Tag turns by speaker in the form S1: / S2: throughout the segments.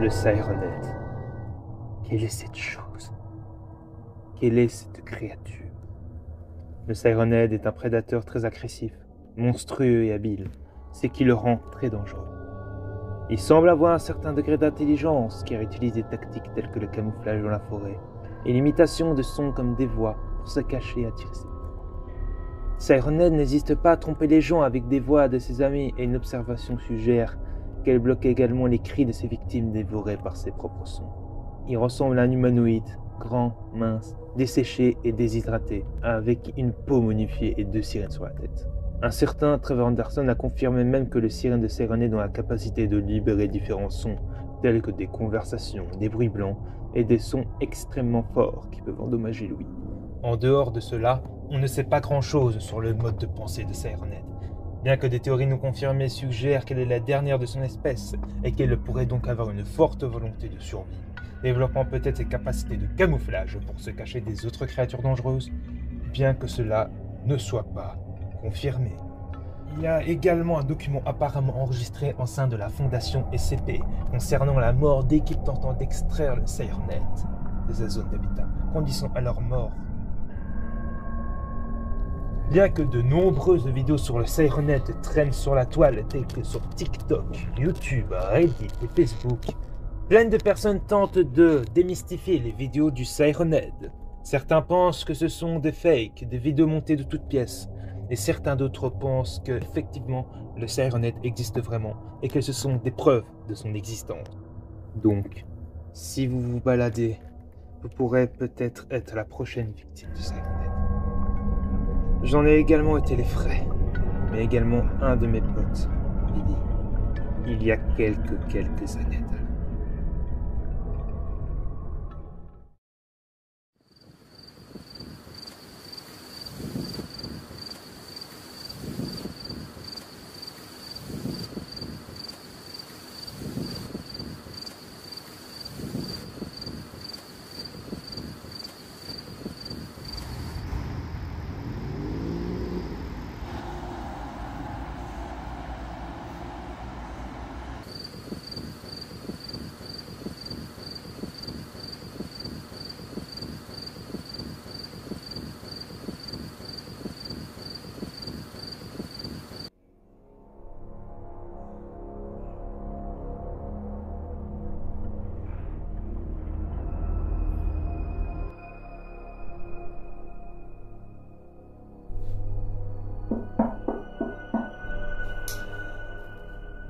S1: Le Sirenet. Quelle est cette chose? Quelle est cette créature? Le Sirenet est un prédateur très agressif, monstrueux et habile, ce qui le rend très dangereux. Il semble avoir un certain degré d'intelligence car il utilise des tactiques telles que le camouflage dans la forêt et l'imitation de sons comme des voix pour se cacher et attirer ses proies. Sirenet n'hésite pas à tromper les gens avec des voix de ses amis et une observation suggère qu'elle bloque également les cris de ses victimes dévorées par ses propres sons. Il ressemble à un humanoïde, grand, mince, desséché et déshydraté, avec une peau modifiée et 2 sirènes sur la tête. Un certain Trevor Anderson a confirmé même que le sirène de Sirenet a la capacité de libérer différents sons, tels que des conversations, des bruits blancs et des sons extrêmement forts qui peuvent endommager l'ouïe. En dehors de cela, on ne sait pas grand-chose sur le mode de pensée de Sirenet, bien que des théories non confirmées suggèrent qu'elle est la dernière de son espèce et qu'elle pourrait donc avoir une forte volonté de survie, développant peut-être ses capacités de camouflage pour se cacher des autres créatures dangereuses, bien que cela ne soit pas confirmé. Il y a également un document apparemment enregistré au sein de la fondation SCP concernant la mort d'équipes tentant d'extraire le Sirenet de sa zone d'habitat, conduisant à leur mort. Bien que de nombreuses vidéos sur le Sirenet traînent sur la toile, telles que sur TikTok, YouTube, Reddit et Facebook, plein de personnes tentent de démystifier les vidéos du Sirenet. Certains pensent que ce sont des fakes, des vidéos montées de toutes pièces, et certains d'autres pensent qu'effectivement le Sirenet existe vraiment et que ce sont des preuves de son existence. Donc, si vous vous baladez, vous pourrez peut-être être la prochaine victime du Sirenet. J'en ai également été les frais, mais également un de mes potes, Billy, il y a quelques années.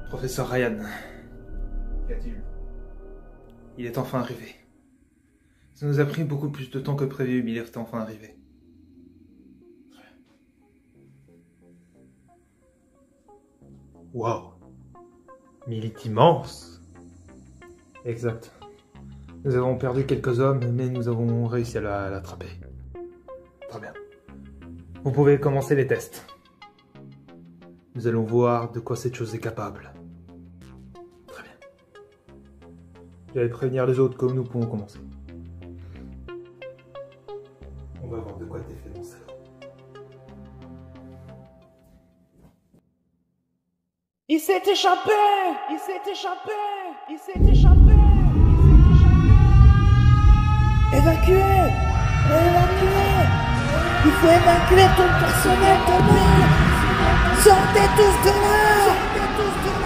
S1: Professeur Ryan. Qu'y a-t-il? Il est enfin arrivé. Ça nous a pris beaucoup plus de temps que prévu, mais il est enfin arrivé. Wow. Mais il est immense. Exact. Nous avons perdu quelques hommes, mais nous avons réussi à l'attraper. Très bien. Vous pouvez commencer les tests. Nous allons voir de quoi cette chose est capable. Très bien. J'allais prévenir les autres comme nous pouvons commencer. On va voir de quoi t'es fait dans ça.
S2: Il s'est échappé! Il s'est échappé! Il s'est échappé! Évacuez! Évacuez! Il faut évacuer tout le personnel de nuit! Sortez tous de là! Sortez tous de là!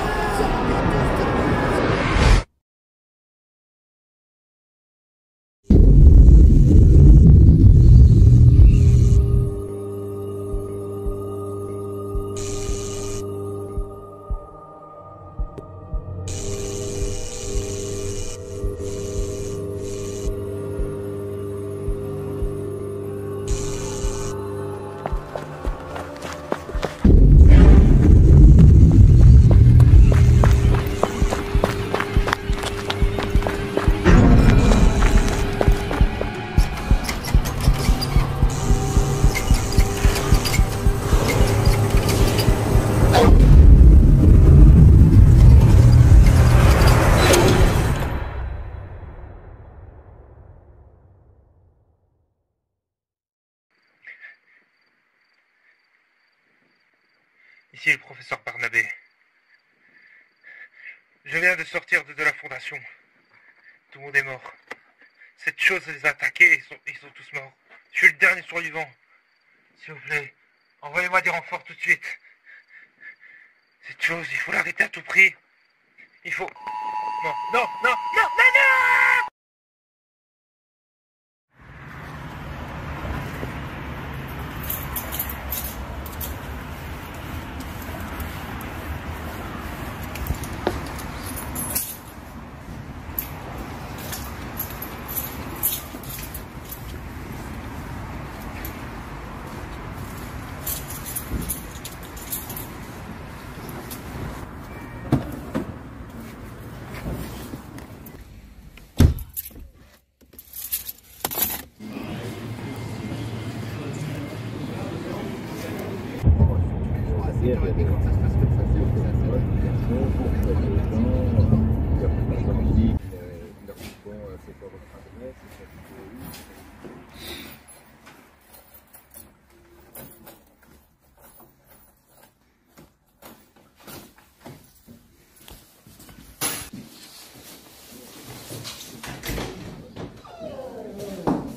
S1: Ici le professeur Barnabé. Je viens de sortir de la fondation. Tout le monde est mort. Cette chose les a attaqués, ils sont tous morts. Je suis le dernier survivant. S'il vous plaît, envoyez-moi des renforts tout de suite. Cette chose, il faut l'arrêter à tout prix. Il faut... Non, non, non, non, non, non!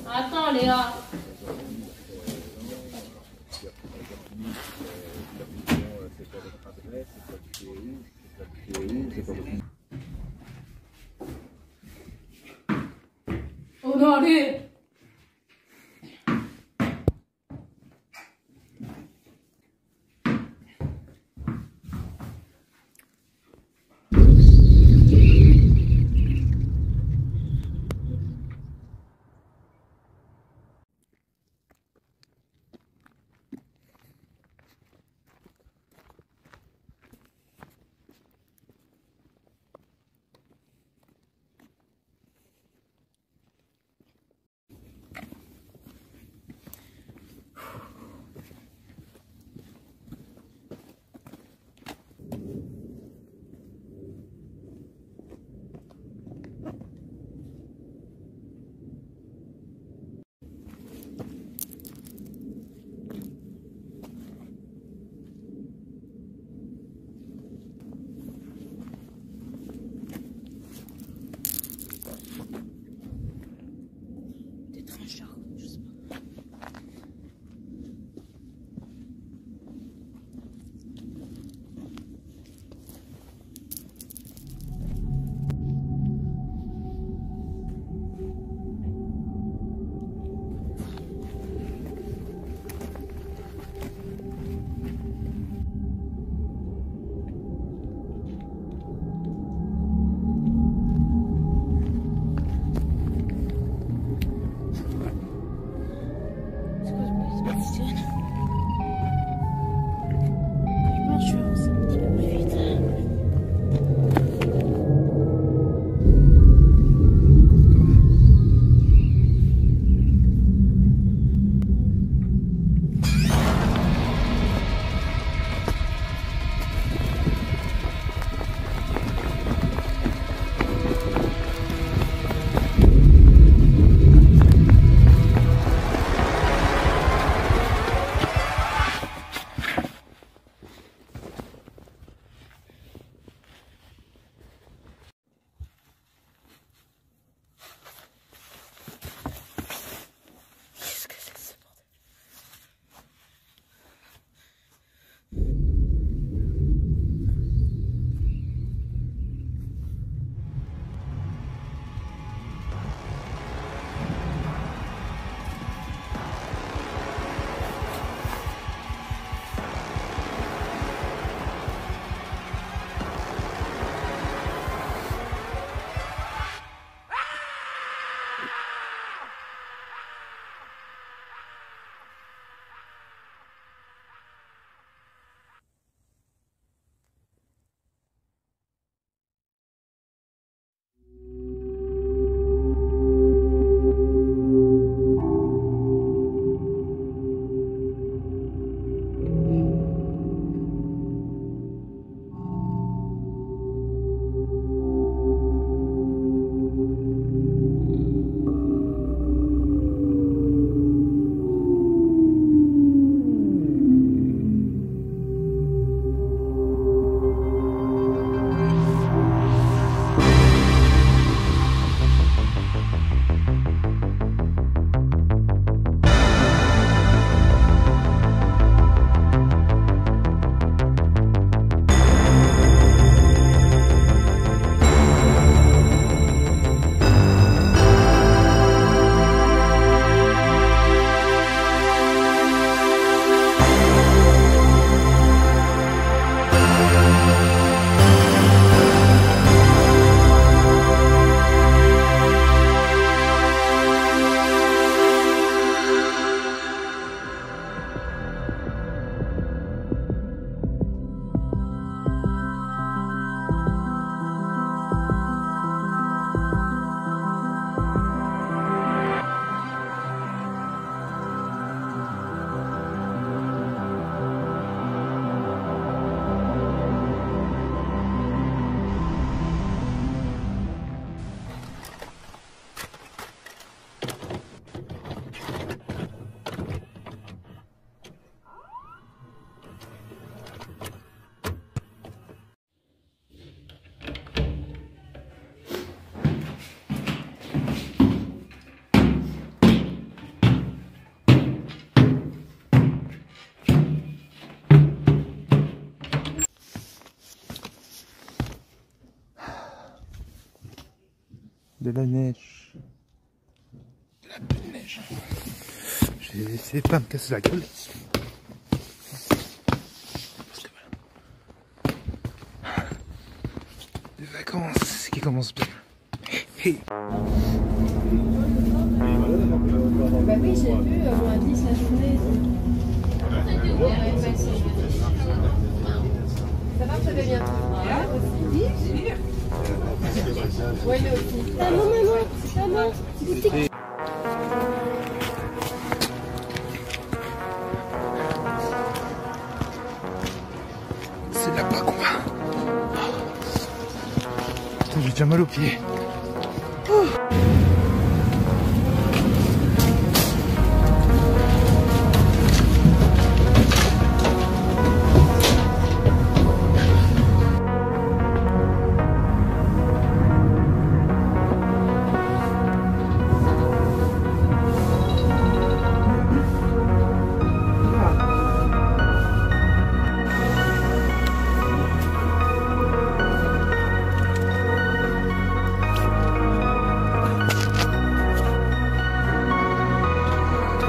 S3: Attends Léa. Oh non, allez.
S1: De la neige. De la bonne neige. Je vais essayer de pas me casser la gueule. Parce que voilà. Les vacances qui commencent bien. Hey.
S3: Bah oui, j'ai vu, moins 10 la journée. Ça va, vous avez bien tout. Ouais, mais aussi. Maman, maman,
S1: C'est là-bas qu'on va. Putain, j'ai déjà mal aux pieds.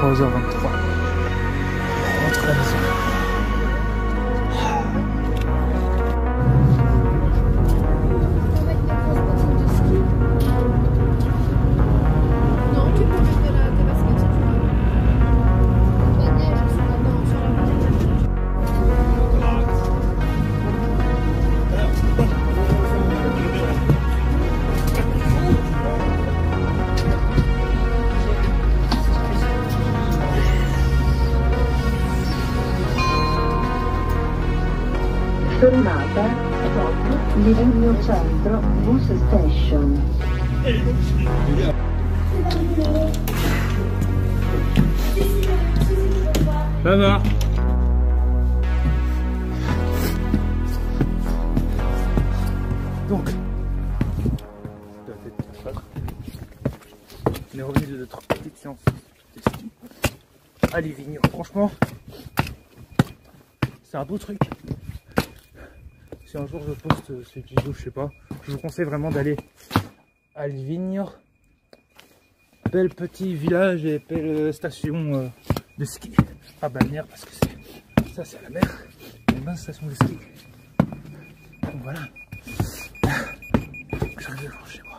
S1: h 23. On rentre à la maison.
S3: Non, tu peux mettre de la basket si tu veux. La neige, c'est d'abord sur la
S4: Fermata stop Livigno Centro Bus Station.
S1: Ça va. Donc, on est revenu de notre petite séance de ski à Livigno. Franchement, c'est un beau truc. Si un jour je poste ces vidéos, je sais pas, je vous conseille vraiment d'aller à Livigno. Bel petit village et belle station de ski à balnéaire, parce que ça c'est à la mer, une bonne station de ski. Donc voilà, j'arrive devant chez moi.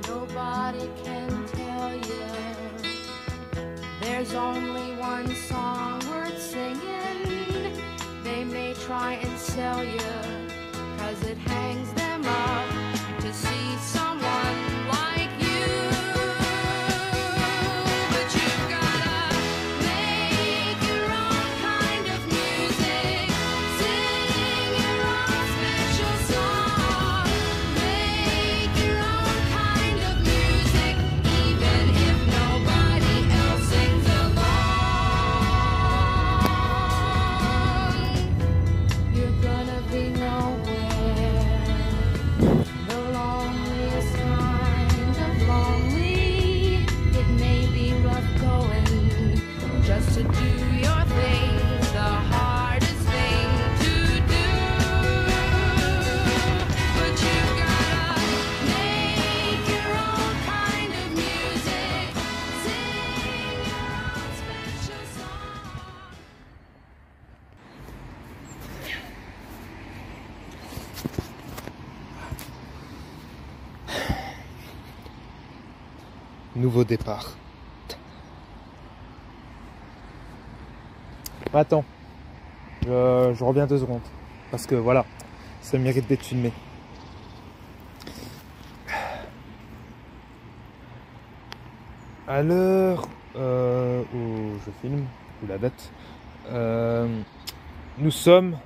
S5: Nobody can tell you there's only one song worth singing. They may try and sell you, 'cause it hangs them up to see someone like you. But you've gotta make your own kind of music, sing your own special song, make your own kind of music, even if nobody else sings along. You're gonna be nowhere, the loneliest kind of lonely. It may be rough going just to do your thing, the hardest thing to do. But you've gotta make your own kind of music, sing your own special song.
S1: Nouveau départ. Attends, je reviens 2 secondes, parce que voilà, ça mérite d'être filmé. À l'heure où je filme, ou la date. Nous sommes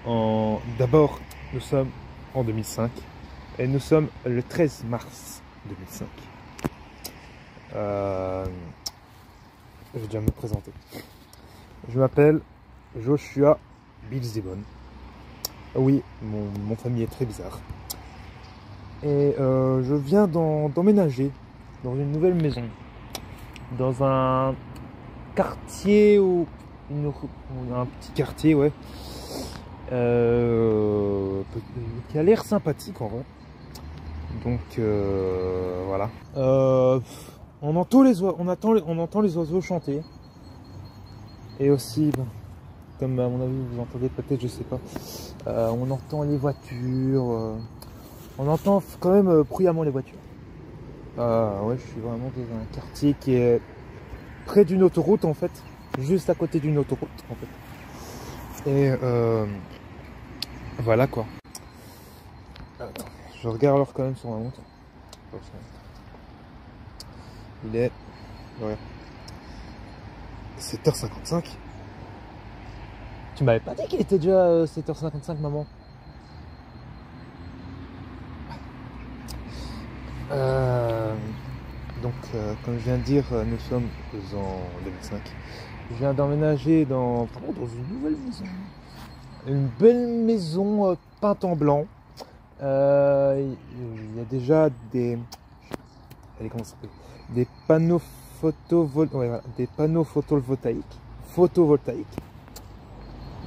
S1: D'abord, nous sommes en 2005 et nous sommes le 13 mars 2005. Je vais déjà me présenter. Je m'appelle Joshua Bilzebon. Oui, mon famille est très bizarre. Et je viens d'emménager dans une nouvelle maison, dans un quartier ou un petit quartier, ouais, qui a l'air sympathique en vrai. Donc voilà. On entend les oiseaux chanter. Et aussi, ben, comme à mon avis vous entendez peut-être, je sais pas, on entend les voitures. On entend quand même bruyamment les voitures. Ouais, je suis vraiment dans un quartier qui est près d'une autoroute en fait, juste à côté d'une autoroute en fait. Et voilà quoi. Attends, je regarde alors quand même sur ma montre. Il est, ouais, 7h55. Tu m'avais pas dit qu'il était déjà 7h55, maman? Donc, comme je viens de dire, nous sommes en 2005. Je viens d'emménager vraiment dans une nouvelle maison. Une belle maison peinte en blanc. Il y a déjà des... Allez, comment ça s'appelle? Des panneaux des panneaux photovoltaïques.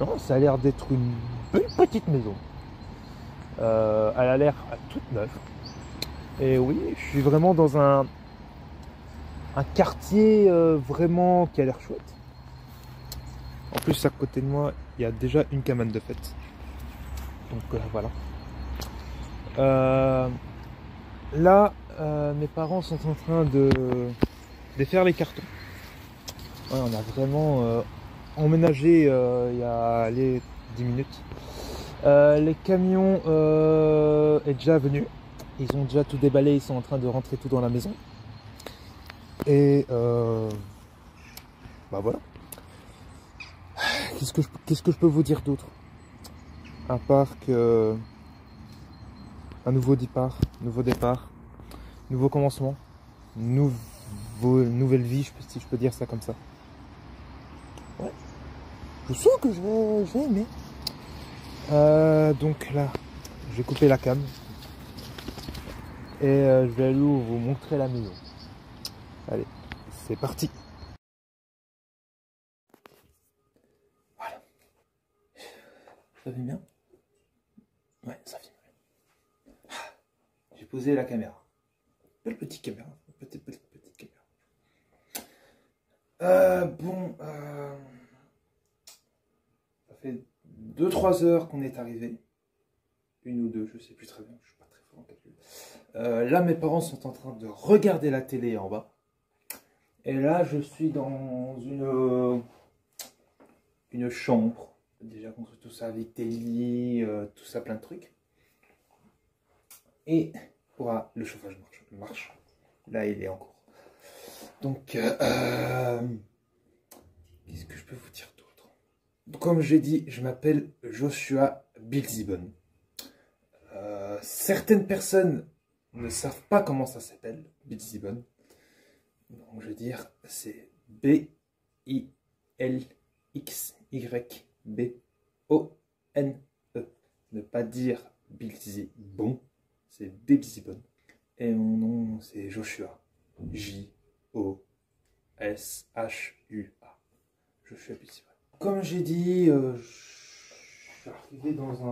S1: Non, ça a l'air d'être une belle petite maison. Elle a l'air toute neuve. Et oui, je suis vraiment dans un quartier vraiment qui a l'air chouette. En plus, à côté de moi, il y a déjà une cabane de fête. Donc voilà. Là, mes parents sont en train de faire les cartons. Ouais, on a vraiment emménagé il y a 10 minutes. Les camions est déjà venu. Ils ont déjà tout déballé, ils sont en train de rentrer tout dans la maison. Et bah voilà. Qu'est-ce que je peux vous dire d'autre? À part que un nouveau départ, nouveau commencement, nouvelle vie, si je peux dire ça comme ça. Ouais. Je sens que je vais aimer. Donc là, j'ai coupé la cam. Et je vais aller vous montrer la maison. Allez, c'est parti. Voilà. Ça filme bien? Ouais, ça filme. J'ai posé la caméra. Belle petite caméra. Petite caméra. Ça fait 2-3 heures qu'on est arrivé. Une ou deux, je sais plus très bien. Je suis pas très fort en calcul. Là, mes parents sont en train de regarder la télé en bas. Et là, je suis dans une chambre. Déjà construit tout ça avec des lits, tout ça, plein de trucs. Et voilà, le chauffage marche. Là, il est en cours. Donc, qu'est-ce que je peux vous dire d'autre? Comme j'ai dit, je m'appelle Joshua Bilzebon. Certaines personnes ne savent pas comment ça s'appelle, Bilzebon. Donc, je vais dire, c'est B-I-L-X-Y-B-O-N-E. Ne pas dire Bilzebon, c'est Bilzebon. Et mon nom, c'est Joshua. J-O-S-H-U-A. Joshua Bilzebon. Comme j'ai dit, je suis arrivé dans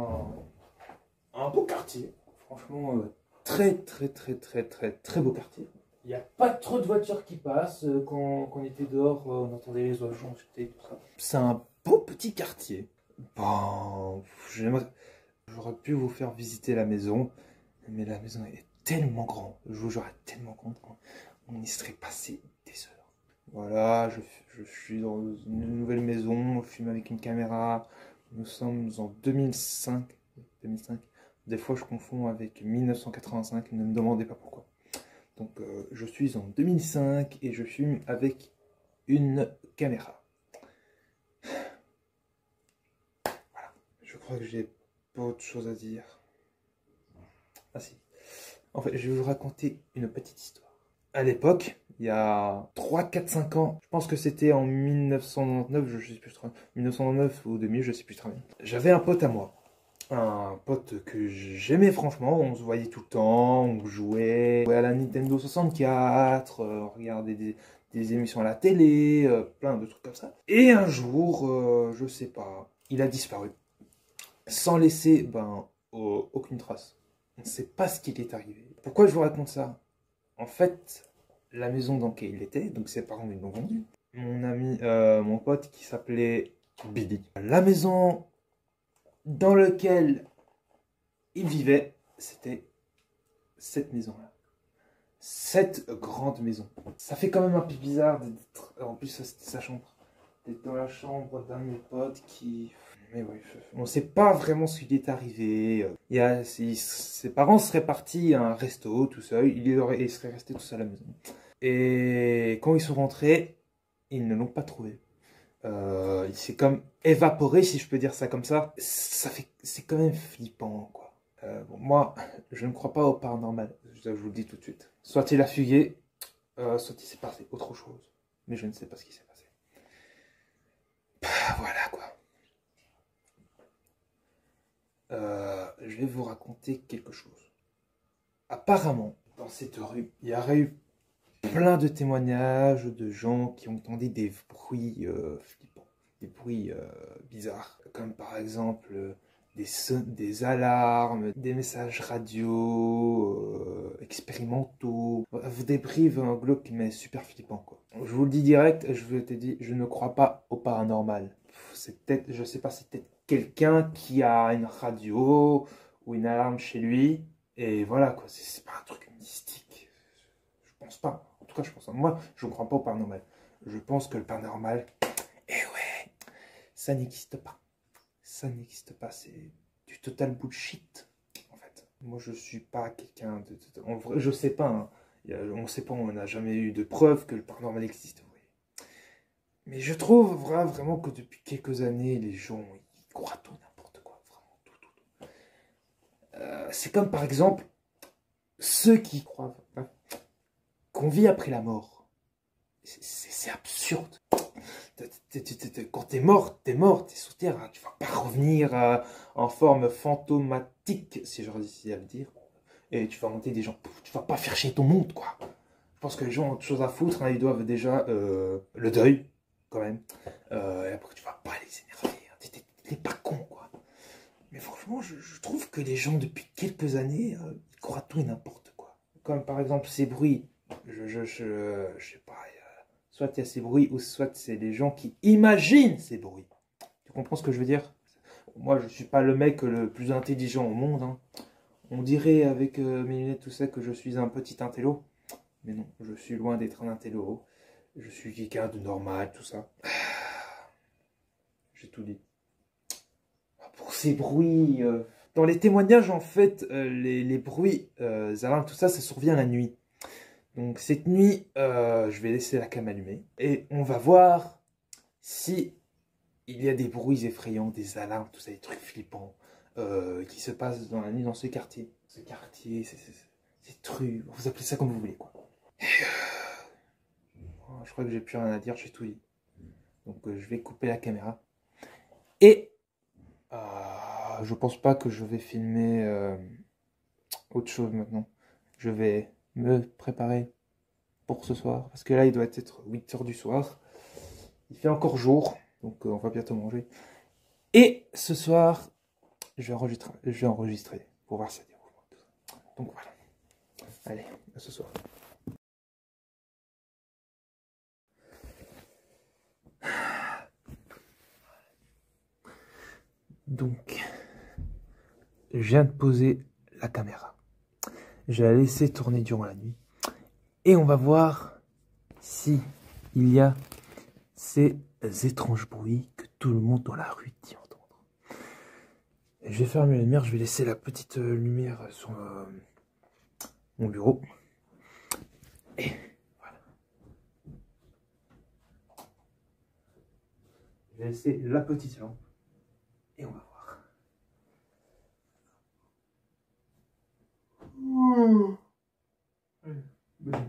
S1: un beau quartier. Franchement, très beau quartier. Il n'y a pas trop de voitures qui passent. Quand on était dehors, on entendait les oiseaux chanter, tout ça. C'est un beau petit quartier. Bon, j'aurais pu vous faire visiter la maison, mais la maison est tellement grande. Je vous jure, tellement grande qu'on y serait passé des heures. Voilà, je suis dans une nouvelle maison, je filme avec une caméra. Nous sommes en 2005. Des fois, je confonds avec 1985, ne me demandez pas pourquoi. Donc je suis en 2005 et je filme avec une caméra. Voilà, je crois que j'ai pas autre chose à dire. Ah si. En fait, je vais vous raconter une petite histoire. À l'époque, il y a 3, 4, 5 ans, je pense que c'était en 1999, je sais plus très bien, 1999 ou 2000, je sais plus très bien. J'avais un pote à moi. Un pote que j'aimais franchement, on se voyait tout le temps, on jouait à la Nintendo 64, on regardait des émissions à la télé, plein de trucs comme ça. Et un jour, je sais pas, il a disparu. Sans laisser aucune trace. On ne sait pas ce qui est arrivé. Pourquoi je vous raconte ça? En fait, la maison dans laquelle il était, donc ses parents ils l'ont vendue. Mon pote qui s'appelait Billy. La maison dans laquelle il vivait, c'était cette maison-là. Cette grande maison. Ça fait quand même un peu bizarre d'être... En plus, ça c'était sa chambre. D'être dans la chambre d'un de mes potes qui... Mais ouais, on ne sait pas vraiment ce qui est arrivé. Ses parents seraient partis à un resto tout seul. Il serait resté tout seul à la maison. Et quand ils sont rentrés, ils ne l'ont pas trouvé. Il s'est comme évaporé, si je peux dire ça comme ça. C'est quand même flippant, quoi. Bon, moi, je ne crois pas au paranormal. Je vous le dis tout de suite. Soit il a fugué, soit il s'est passé autre chose. Mais je ne sais pas ce qui s'est passé. Voilà, quoi. Je vais vous raconter quelque chose. Apparemment, dans cette rue, il y aurait eu plein de témoignages de gens qui ont entendu des bruits flippants, des bruits bizarres, comme par exemple des alarmes, des messages radio expérimentaux, des bruits glauques mais super flippants, quoi. Je vous le dis direct, je ne crois pas au paranormal. C'est peut-être, je sais pas, c'est peut-être quelqu'un qui a une radio ou une alarme chez lui, et voilà, quoi, c'est pas un truc mystique. Je pense pas. En tout cas, je pense pas. Moi, je ne crois pas au paranormal. Je pense que le paranormal, ouais, ça n'existe pas. Ça n'existe pas. C'est du total bullshit, en fait. Moi, je suis pas quelqu'un en vrai, je sais pas. Hein. On sait pas, on n'a jamais eu de preuve que le paranormal existe. Oui. Mais je trouve vraiment que depuis quelques années, les gens, ils croient tout, n'importe quoi. Vraiment, tout. C'est comme, par exemple, ceux qui croient qu'on vit après la mort. C'est absurde. Quand t'es mort, t'es sous terre. Hein. Tu vas pas revenir en forme fantomatique, si je réussis à le dire. Et tu vas monter des gens. Tu vas pas faire chier ton monde, quoi. Je pense que les gens ont autre chose à foutre. Hein. Ils doivent déjà le deuil, quand même. Et après, tu vas pas les énerver. Hein. T'es pas con, quoi. Mais franchement, je trouve que les gens, depuis quelques années, ils croient tout et n'importe quoi. Comme par exemple ces bruits. Je sais pas, soit il y a ces bruits, ou soit c'est les gens qui imaginent ces bruits. Tu comprends ce que je veux dire? Moi, je suis pas le mec le plus intelligent au monde. Hein. On dirait avec mes lunettes, tout ça, que je suis un petit intello. Mais non, je suis loin d'être un intello. Je suis quelqu'un de normal, tout ça. J'ai tout dit. Pour ces bruits... Dans les témoignages, en fait, les bruits, alarmes, tout ça, ça survient la nuit. Donc cette nuit, je vais laisser la cam allumée et on va voir si il y a des bruits effrayants, des alarmes, tout ça, des trucs flippants qui se passent dans la nuit dans ce quartier. Ce quartier, cette rue, vous appelez ça comme vous voulez, quoi. Et, je crois que j'ai plus rien à dire, j'ai tout dit. Donc je vais couper la caméra. Et je pense pas que je vais filmer autre chose maintenant. Je vais me préparer pour ce soir, parce que là il doit être 8 h du soir, il fait encore jour, donc on va bientôt manger, et ce soir je vais enregistrer pour voir ça déroule. Donc voilà, allez, à ce soir. Donc je viens de poser la caméra. Je vais la laisser tourner durant la nuit. Et on va voir si il y a ces étranges bruits que tout le monde dans la rue dit entendre. Et je vais fermer la lumière. Je vais laisser la petite lumière sur mon bureau. Et voilà. Je vais laisser la petite lampe et on va voir. Allez, bonne nuit.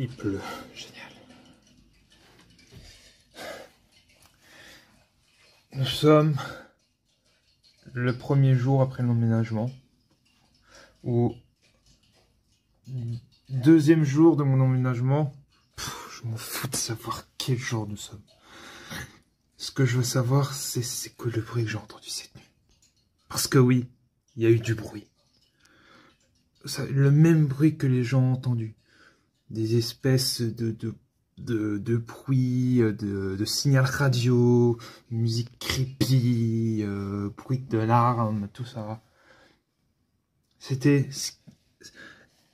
S1: Il pleut, génial. Nous sommes le premier jour après l'emménagement, ou deuxième jour de mon emménagement. Je m'en fous de savoir quel jour nous sommes. Ce que je veux savoir, c'est que le bruit que j'ai entendu cette nuit. Parce que oui, il y a eu du bruit. Le même bruit que les gens ont entendu. Des espèces de bruit, de signal radio, musique creepy, bruit de larmes, tout ça. C'était...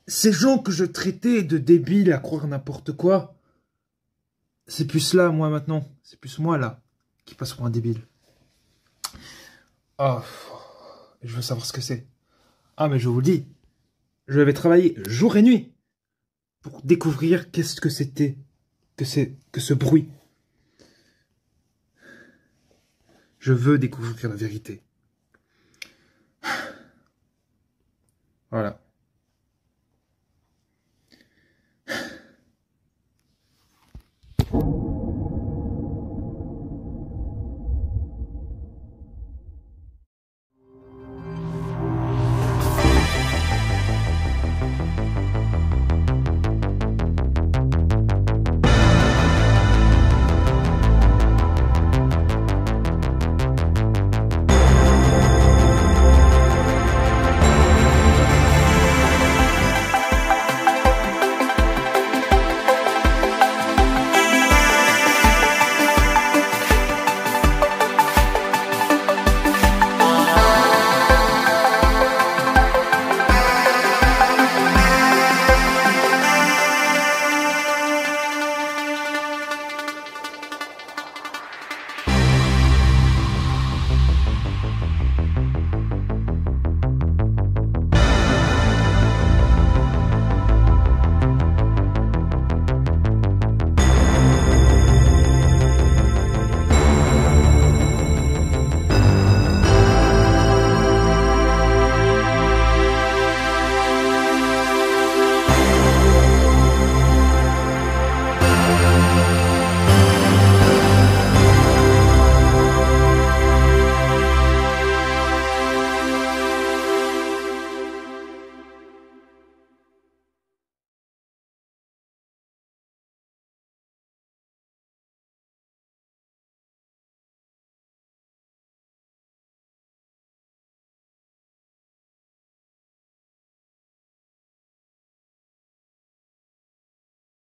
S1: Ces gens que je traitais de débiles à croire n'importe quoi, c'est plus là, moi, maintenant. C'est plus moi, là, qui passe pour un débile. Ah, je veux savoir ce que c'est. Ah, mais je vous le dis, je vais travailler jour et nuit pour découvrir qu'est-ce que c'était, que ce bruit. Je veux découvrir la vérité. Voilà.